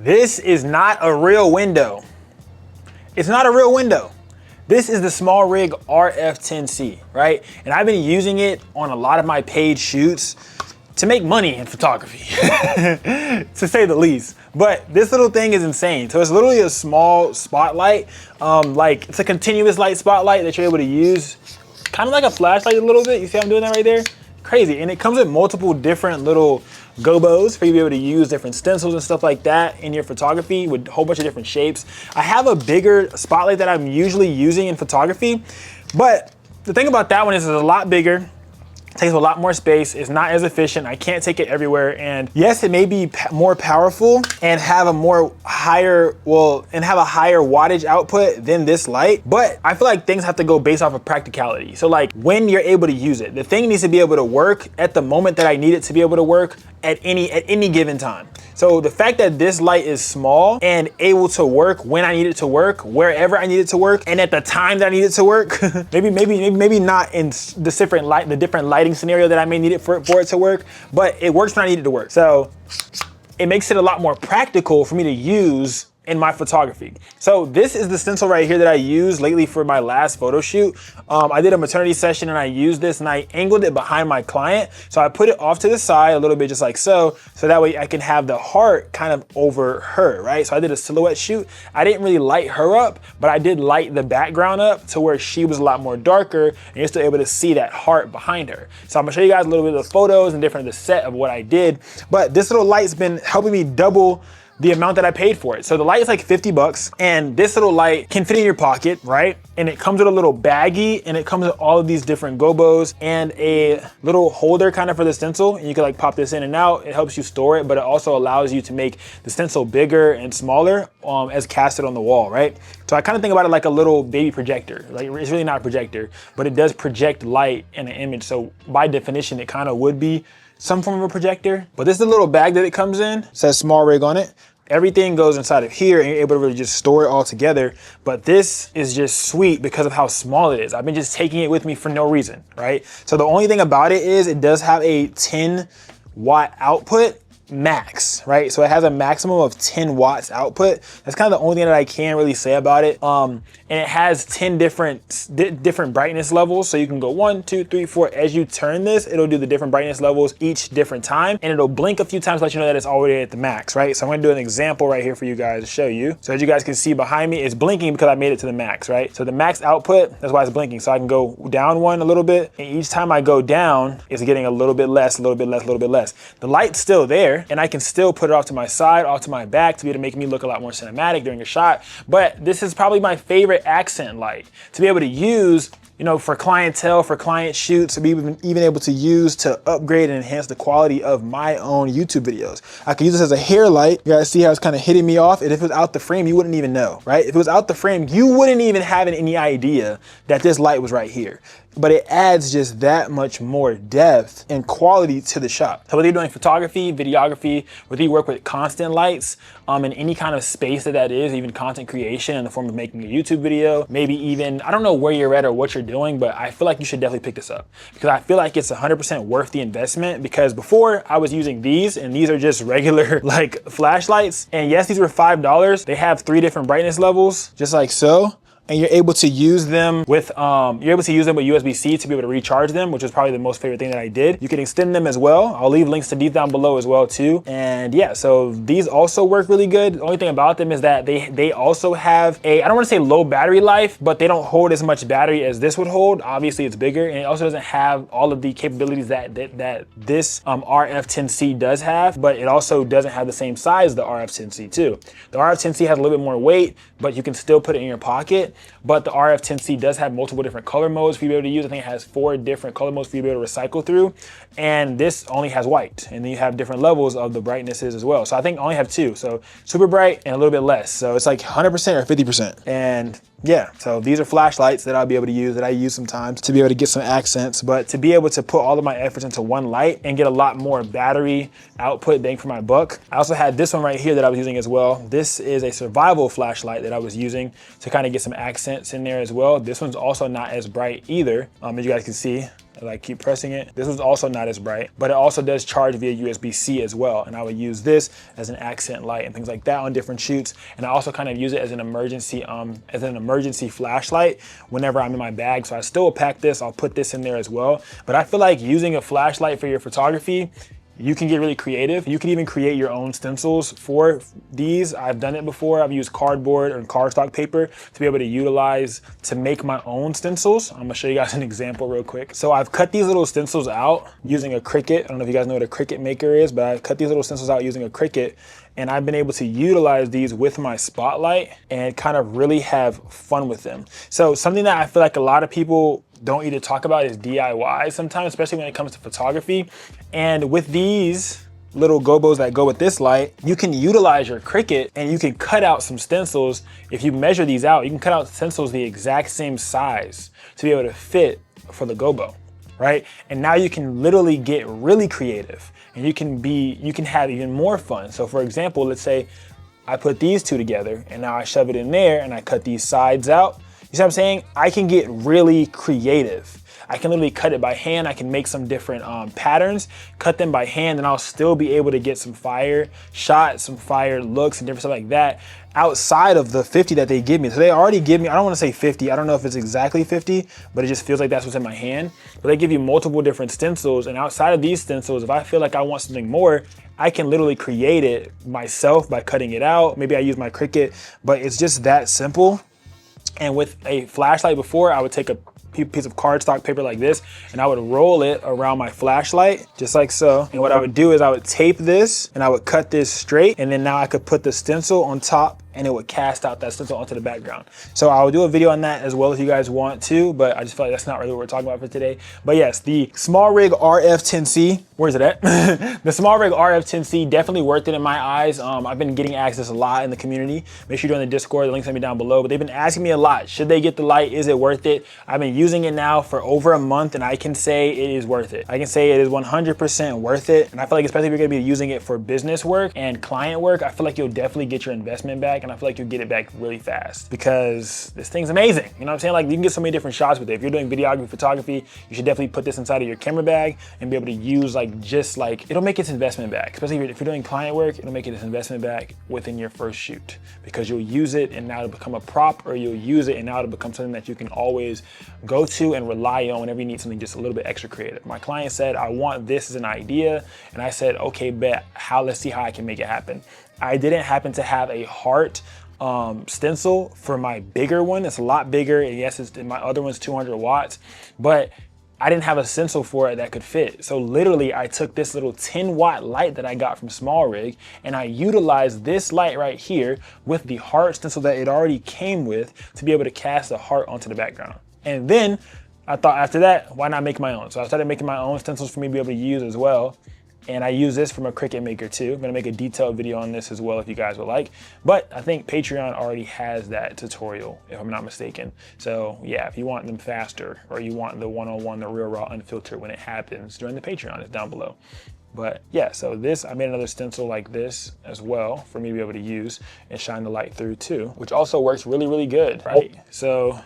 This is not a real window. It's not a real window. This is the SmallRig RF10C, right? And I've been using it on a lot of my paid shoots to make money in photography, to say the least. But this little thing is insane. So it's literally a small spotlight. Like it's a continuous light spotlight that you're able to use, kind of like a flashlight a little bit. You see how I'm doing that right there? Crazy. And it comes with multiple different little gobos for you to be able to use different stencils and stuff like that in your photography with a whole bunch of different shapes. I have a bigger spotlight that I'm usually using in photography, but the thing about that one is it's a lot bigger. Takes a lot more space, it's not as efficient, I can't take it everywhere, and yes, it may be more powerful and have a higher wattage output than this light, but I feel like things have to go based off of practicality. So like when you're able to use it, the thing needs to be able to work at the moment that I need it to be able to work at any given time. So the fact that this light is small and able to work when I need it to work, wherever I need it to work, and at the time that I need it to work, maybe not in the different lighting scenario that I may need it for it to work, but it works when I need it to work. So it makes it a lot more practical for me to use in my photography. So this is the stencil right here that I used lately for my last photo shoot. I did a maternity session and I used this and I angled it behind my client. So I put it off to the side a little bit, just like so that way I can have the heart kind of over her, right? So I did a silhouette shoot. I didn't really light her up, but I did light the background up to where she was a lot more darker and you're still able to see that heart behind her. So I'm gonna show you guys a little bit of the photos and the set of what I did. But this little light's been helping me double the amount that I paid for it. So the light is like 50 bucks and this little light can fit in your pocket, right? And it comes with a little baggie and it comes with all of these different gobos and a little holder kind of for the stencil. And you can like pop this in and out. It helps you store it, but it also allows you to make the stencil bigger and smaller as casted on the wall, right? So I kind of think about it like a little baby projector. Like it's really not a projector, but it does project light in an image. So by definition, it kind of would be some form of a projector. But this is the little bag that it comes in. It says SmallRig on it. Everything goes inside of here and you're able to really just store it all together. But this is just sweet because of how small it is. I've been just taking it with me for no reason, right? So the only thing about it is it does have a 10 watt output max, right? So it has a maximum of 10 watts output. That's kind of the only thing that I can really say about it. And it has 10 different brightness levels. So you can go 1, 2, 3, 4. As you turn this, it'll do the different brightness levels each different time. And it'll blink a few times to let you know that it's already at the max, right? So I'm gonna do an example right here for you guys to show you. So as you guys can see behind me, it's blinking because I made it to the max, right? So the max output, that's why it's blinking. So I can go down one a little bit. And each time I go down, it's getting a little bit less, a little bit less, a little bit less. The light's still there. And I can still put it off to my side, off to my back to be able to make me look a lot more cinematic during a shot. But this is probably my favorite accent light to be able to use, you know, for clientele, for client shoots, to be even able to use to upgrade and enhance the quality of my own YouTube videos. I could use this as a hair light. You guys see how it's kind of hitting me off? And if it was out the frame, you wouldn't even know, right? If it was out the frame, you wouldn't even have any idea that this light was right here. But it adds just that much more depth and quality to the shot. So whether you're doing photography, videography, whether you work with constant lights, in any kind of space that is, even content creation in the form of making a YouTube video, maybe even, I don't know where you're at or what you're doing, but I feel like you should definitely pick this up because I feel like it's 100% worth the investment, because before I was using these and these are just regular like flashlights. And yes, these were $5. They have 3 different brightness levels, just like so. And you're able to use them with USB-C to be able to recharge them, which is probably the most favorite thing that I did. You can extend them as well. I'll leave links to these down below as well too. And yeah, so these also work really good. The only thing about them is that they also have a, I don't want to say low battery life, but they don't hold as much battery as this would hold. Obviously it's bigger, and it also doesn't have all of the capabilities that this RF10C does have, but it also doesn't have the same size as the RF10C too. The RF10C has a little bit more weight, but you can still put it in your pocket. But the RF10C does have multiple different color modes for you to be able to use. I think it has 4 different color modes for you to be able to recycle through. And this only has white. And then you have different levels of the brightnesses as well. So I think I only have 2. So super bright and a little bit less. So it's like 100% or 50%. And yeah, so these are flashlights that I'll be able to use, that I use sometimes to be able to get some accents, but to be able to put all of my efforts into one light and get a lot more battery output bang for my buck. I also had this one right here that I was using as well. This is a survival flashlight that I was using to kind of get some accents in there as well. This one's also not as bright either, as you guys can see. as I keep pressing it. This was also not as bright, but it also does charge via USB-C as well. And I would use this as an accent light and things like that on different shoots. And I also kind of use it as an emergency flashlight whenever I'm in my bag. So I still will pack this, I'll put this in there as well. But I feel like using a flashlight for your photography, you can get really creative. You can even create your own stencils for these. I've done it before. I've used cardboard or cardstock paper to be able to utilize to make my own stencils. I'm gonna show you guys an example real quick. So I've cut these little stencils out using a Cricut. I don't know if you guys know what a Cricut maker is, but I cut these little stencils out using a Cricut, and I've been able to utilize these with my spotlight and kind of really have fun with them. So something that I feel like a lot of people don't need to talk about is DIY sometimes, especially when it comes to photography. And with these little gobos that go with this light, you can utilize your Cricut and you can cut out some stencils. If you measure these out, you can cut out stencils the exact same size to be able to fit for the gobo, right? And now you can literally get really creative and you can have even more fun. So for example, let's say I put these two together and now I shove it in there and I cut these sides out. You see what I'm saying? I can get really creative. I can literally cut it by hand. I can make some different patterns, cut them by hand, and I'll still be able to get some fire shots, some fire looks and different stuff like that outside of the 50 that they give me. So they already give me, I don't want to say 50. I don't know if it's exactly 50, but it just feels like that's what's in my hand. But they give you multiple different stencils, and outside of these stencils, if I feel like I want something more, I can literally create it myself by cutting it out. Maybe I use my Cricut, but it's just that simple. And with a flashlight before, I would take a piece of cardstock paper like this and I would roll it around my flashlight just like so. And what I would do is I would tape this and I would cut this straight, and then now I could put the stencil on top and it would cast out that stencil onto the background. So I'll do a video on that as well if you guys want to, but I just feel like that's not really what we're talking about for today. But yes, the SmallRig RF10C, where's it at? The SmallRig RF10C, definitely worth it in my eyes. I've been getting asked this a lot in the community. Make sure you join the Discord, the link's gonna be down below, but they've been asking me a lot, should they get the light? Is it worth it? I've been using it now for over a month and I can say it is worth it. I can say it is 100% worth it. And I feel like especially if you're gonna be using it for business work and client work, I feel like you'll definitely get your investment back, and I feel like you'll get it back really fast because this thing's amazing. You know what I'm saying? Like, you can get so many different shots with it. If you're doing videography, photography, you should definitely put this inside of your camera bag and be able to use it'll make its investment back. Especially if you're doing client work, it'll make its investment back within your first shoot because you'll use it and now it'll become a prop, or you'll use it and now it'll become something that you can always go to and rely on whenever you need something just a little bit extra creative. My client said, I want this as an idea. And I said, okay, bet. Let's see how I can make it happen. I didn't happen to have a heart stencil for my bigger one. It's a lot bigger, and yes, my other one's 200 watts, but I didn't have a stencil for it that could fit. So literally I took this little 10-watt light that I got from SmallRig and I utilized this light right here with the heart stencil that it already came with to be able to cast a heart onto the background. And then I thought after that, why not make my own? So I started making my own stencils for me to be able to use as well. And I use this from a Cricut maker too. I'm gonna make a detailed video on this as well if you guys would like. But I think Patreon already has that tutorial, if I'm not mistaken. So yeah, if you want them faster, or you want the one-on-one, the real raw unfiltered when it happens, join the Patreon, it's down below. But yeah, so this, I made another stencil like this as well for me to be able to use and shine the light through too, which also works really, really good, right? So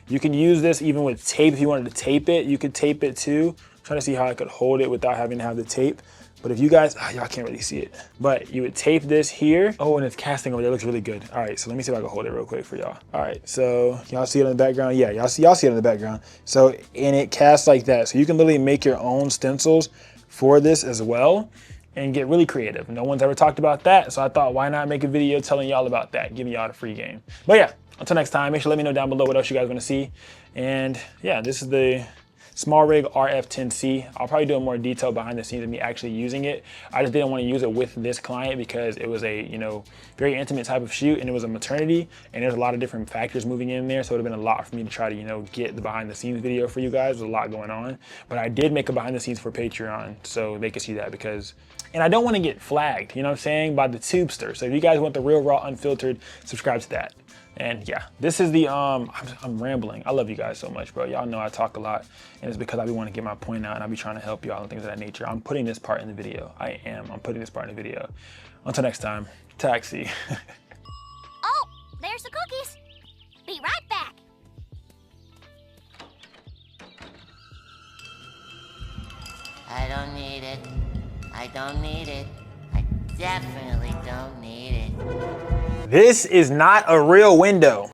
you can use this even with tape. If you wanted to tape it, you could tape it too. I'm trying to see how I could hold it without having to have the tape. But if you guys, y'all can't really see it, but you would tape this here. Oh, and it's casting over there, it looks really good. All right, so let me see if I can hold it real quick for y'all. All right, so y'all see it in the background? Yeah, y'all see it in the background. So, and it casts like that. So you can literally make your own stencils for this as well and get really creative. No one's ever talked about that, so I thought, why not make a video telling y'all about that, giving y'all the free game. But yeah, until next time, make sure to let me know down below what else you guys wanna see. And yeah, this is the SmallRig RF10C. I'll probably do a more detailed behind the scenes of me actually using it. I just didn't want to use it with this client because it was a, very intimate type of shoot, and it was a maternity, and there's a lot of different factors moving in there. So it would have been a lot for me to try to, get the behind the scenes video for you guys. There's a lot going on, but I did make a behind the scenes for Patreon so they could see that and I don't want to get flagged, you know what I'm saying, by the tubester. So if you guys want the real raw unfiltered, subscribe to that. And yeah, this is the, I'm rambling. I love you guys so much, bro. Y'all know I talk a lot, and it's because I be wanting to get my point out and I be trying to help y'all and things of that nature. I'm putting this part in the video. I'm putting this part in the video. Until next time, Taxi. Oh, there's the cookies. Be right back. I don't need it. I definitely don't need it. This is not a real window.